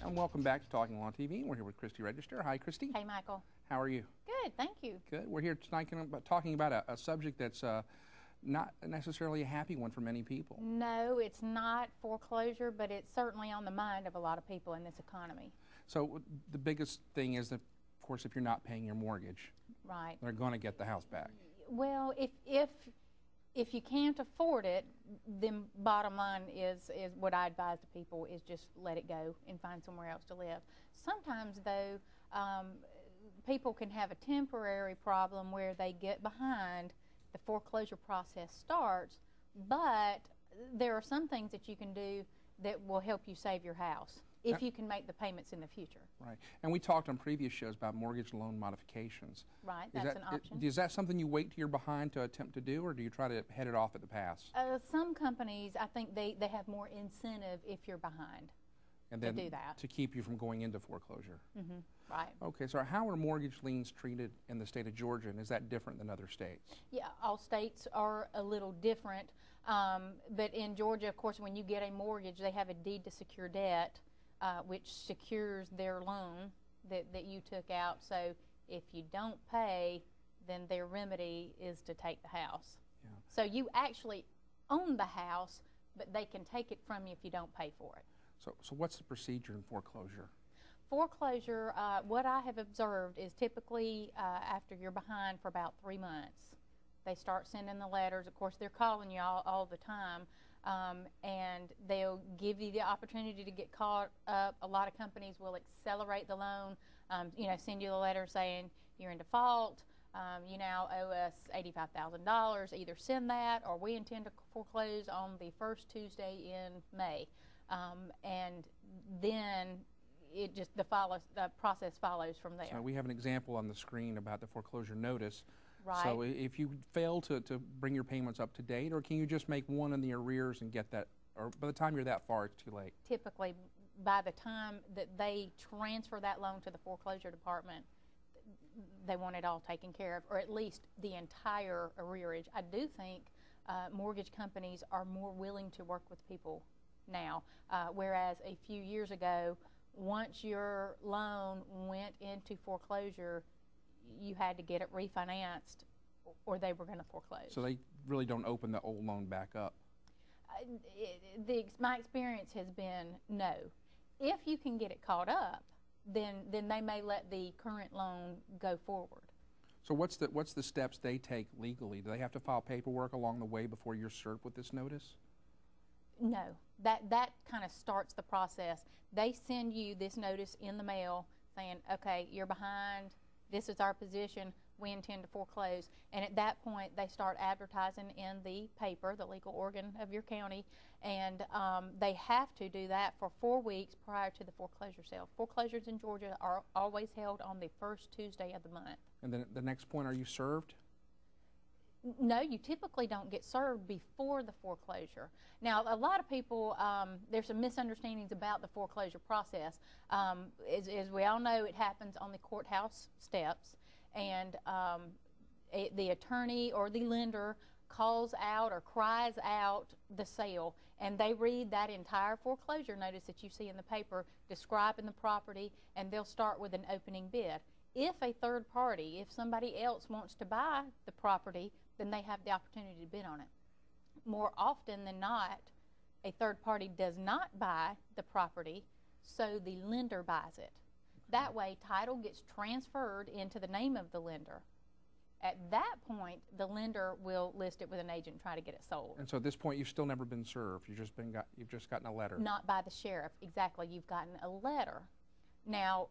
And welcome back to Talking Law TV. We're here with Christie Register. Hi, Christie. Hey, Michael. How are you? Good, thank you. Good. We're here tonight talking about a subject that's not necessarily a happy one for many people. No, it's not foreclosure, but it's certainly on the mind of a lot of people in this economy. So the biggest thing is that, of course, if you're not paying your mortgage, right, they're going to get the house back. Well, if you can't afford it, then bottom line is what I advise to people is just let it go and find somewhere else to live. Sometimes, though, people can have a temporary problem where they get behind, the foreclosure process starts, but there are some things that you can do that will help you save your house if you can make the payments in the future. Right. And we talked on previous shows about mortgage loan modifications. Right, that's an option. Is that something you wait till you're behind to attempt to do, or do you try to head it off at the pass? Some companies, I think they have more incentive if you're behind and then to do that. To keep you from going into foreclosure. Mm-hmm. Right. Okay, so how are mortgage liens treated in the state of Georgia, and is that different than other states? Yeah, all states are a little different, but in Georgia, of course, when you get a mortgage, they have a deed to secure debt, which secures their loan that you took out. So if you don't pay, then their remedy is to take the house. Yeah. So you actually own the house, but they can take it from you if you don't pay for it. So what's the procedure in foreclosure? Foreclosure, what I have observed is typically after you're behind for about 3 months, they start sending the letters. Of course, they're calling you all the time, and they'll give you the opportunity to get caught up. A lot of companies will accelerate the loan, send you a letter saying you're in default, you now owe us $85,000. Either send that or we intend to foreclose on the first Tuesday in May. And then the process follows from there. So we have an example on the screen about the foreclosure notice. Right. So if you fail to bring your payments up to date, or can you just make one in the arrears and get that, or by the time you're that far, it's too late? Typically, by the time that they transfer that loan to the foreclosure department, they want it all taken care of, or at least the entire arrearage. I do think mortgage companies are more willing to work with people now, whereas a few years ago, once your loan went into foreclosure, you had to get it refinanced or they were going to foreclose. So they really don't open the old loan back up? My experience has been no. If you can get it caught up, then they may let the current loan go forward. So what's the steps they take legally? Do they have to file paperwork along the way before you're served with this notice? No, that kind of starts the process. They send you this notice in the mail saying, okay, you're behind, this is our position, we intend to foreclose. And at that point, they start advertising in the paper, the legal organ of your county, and they have to do that for 4 weeks prior to the foreclosure sale. Foreclosures in Georgia are always held on the first Tuesday of the month. And then at the next point, are you served? No, you typically don't get served before the foreclosure. Now, a lot of people, there's some misunderstandings about the foreclosure process. As we all know, it happens on the courthouse steps, and the attorney or the lender calls out or cries out the sale, and they read that entire foreclosure notice that you see in the paper describing the property, and they'll start with an opening bid. If a third party, if somebody else wants to buy the property, then they have the opportunity to bid on it. More often than not, a third party does not buy the property, so the lender buys it. That way, title gets transferred into the name of the lender. At that point, the lender will list it with an agent and try to get it sold. And so at this point, you've still never been served. You've just gotten a letter. Not by the sheriff, exactly. You've gotten a letter. Now,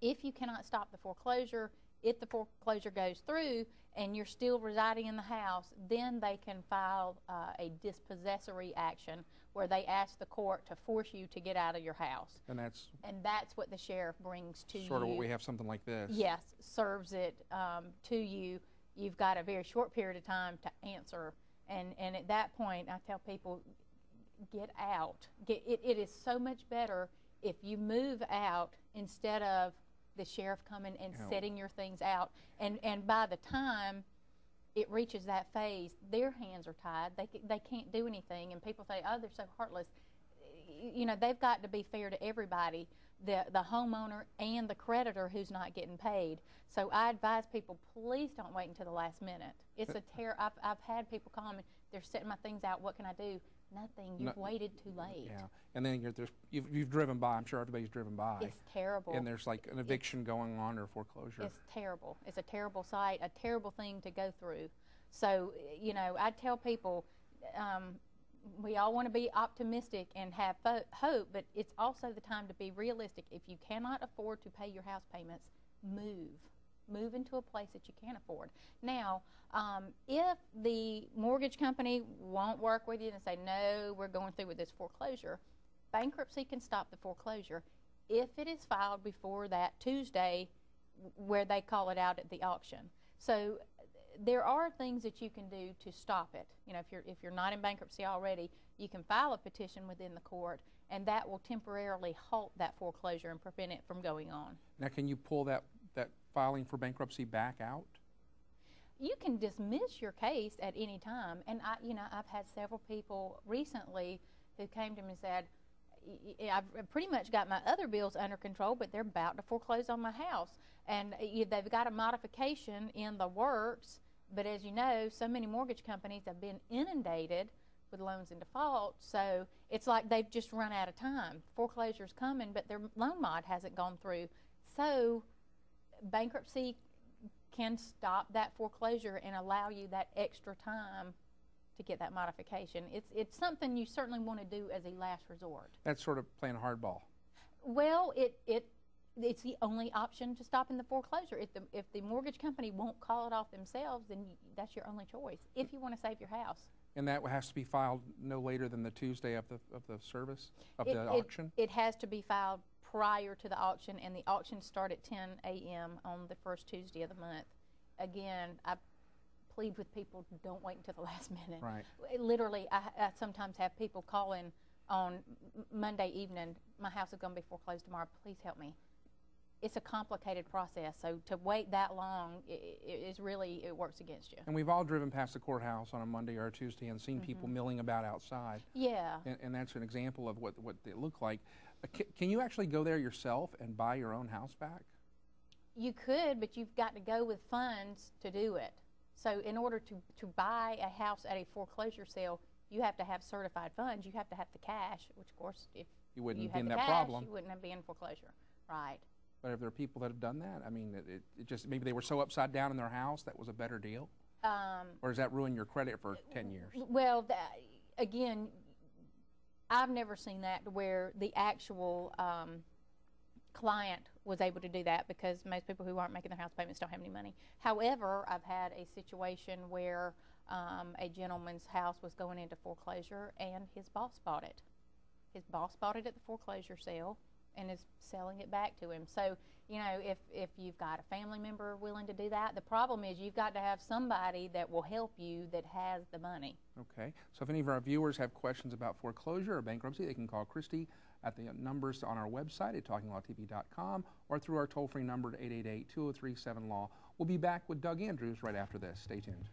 if you cannot stop the foreclosure, if the foreclosure goes through and you're still residing in the house, then they can file a dispossessory action where they ask the court to force you to get out of your house. And that's what the sheriff brings to you. Sort of what we have something like this. Yes, serves it to you. You've got a very short period of time to answer. And at that point, I tell people, get out. It is so much better if you move out instead of the sheriff coming and setting your things out, and by the time it reaches that phase, their hands are tied. They can't do anything, and people say, oh, they're so heartless. you know, they've got to be fair to everybody, the homeowner and the creditor who's not getting paid. So I advise people, please don't wait until the last minute. It's a I've had people call me, they're setting my things out, what can I do? Nothing, you've waited too late. Yeah, and then you've driven by, I'm sure everybody's driven by. It's terrible. And there's like an eviction going on or foreclosure. It's terrible. It's a terrible sight, a terrible thing to go through. So, you know, I tell people, we all want to be optimistic and have hope, but it's also the time to be realistic. If you cannot afford to pay your house payments, move into a place that you can afford. Now, if the mortgage company won't work with you and say, no, we're going through with this foreclosure, bankruptcy can stop the foreclosure if it is filed before that Tuesday where they call it out at the auction. So there are things that you can do to stop it. You know, if you're not in bankruptcy already, you can file a petition within the court, and that will temporarily halt that foreclosure and prevent it from going on. Now, can you pull that filing for bankruptcy back out? You can dismiss your case at any time, and I've had several people recently who came to me and said, I've pretty much got my other bills under control, but they're about to foreclose on my house, and they've got a modification in the works, but as you know, so many mortgage companies have been inundated with loans in default, so it's like they've just run out of time. Foreclosure's coming, but their loan mod hasn't gone through, so bankruptcy can stop that foreclosure and allow you that extra time to get that modification. It's something you certainly want to do as a last resort. That's sort of playing hardball. Well, it's the only option to stopping the foreclosure. If the mortgage company won't call it off themselves, then that's your only choice if you want to save your house. And that has to be filed no later than the Tuesday of the service of the auction? It has to be filed prior to the auction, and the auctions start at 10 a.m. on the first Tuesday of the month. Again, I plead with people, don't wait until the last minute. Right. Literally, I sometimes have people call in on Monday evening, my house is going to be foreclosed tomorrow, please help me. It's a complicated process, so to wait that long, it works against you. And we've all driven past the courthouse on a Monday or a Tuesday and seen people milling about outside. Yeah. And that's an example of what they look like. Can you actually go there yourself and buy your own house back? You could, but you've got to go with funds to do it. So in order to buy a house at a foreclosure sale, you have to have certified funds. You have to have the cash, which of course, if you wouldn't had be in the that cash, problem. you wouldn't be in foreclosure. Right. But if there are people that have done that, I mean, it just maybe they were so upside down in their house that was a better deal? Or does that ruin your credit for 10 years? Well, again, I've never seen that where the actual client was able to do that, because most people who aren't making their house payments don't have any money. However, I've had a situation where a gentleman's house was going into foreclosure and his boss bought it. His boss bought it at the foreclosure sale and is selling it back to him. So, you know, if you've got a family member willing to do that, the problem is you've got to have somebody that will help you that has the money. Okay. So if any of our viewers have questions about foreclosure or bankruptcy, they can call Christie at the numbers on our website at talkinglawtv.com or through our toll-free number at 888-203-7-LAW. We'll be back with Doug Andrews right after this. Stay tuned.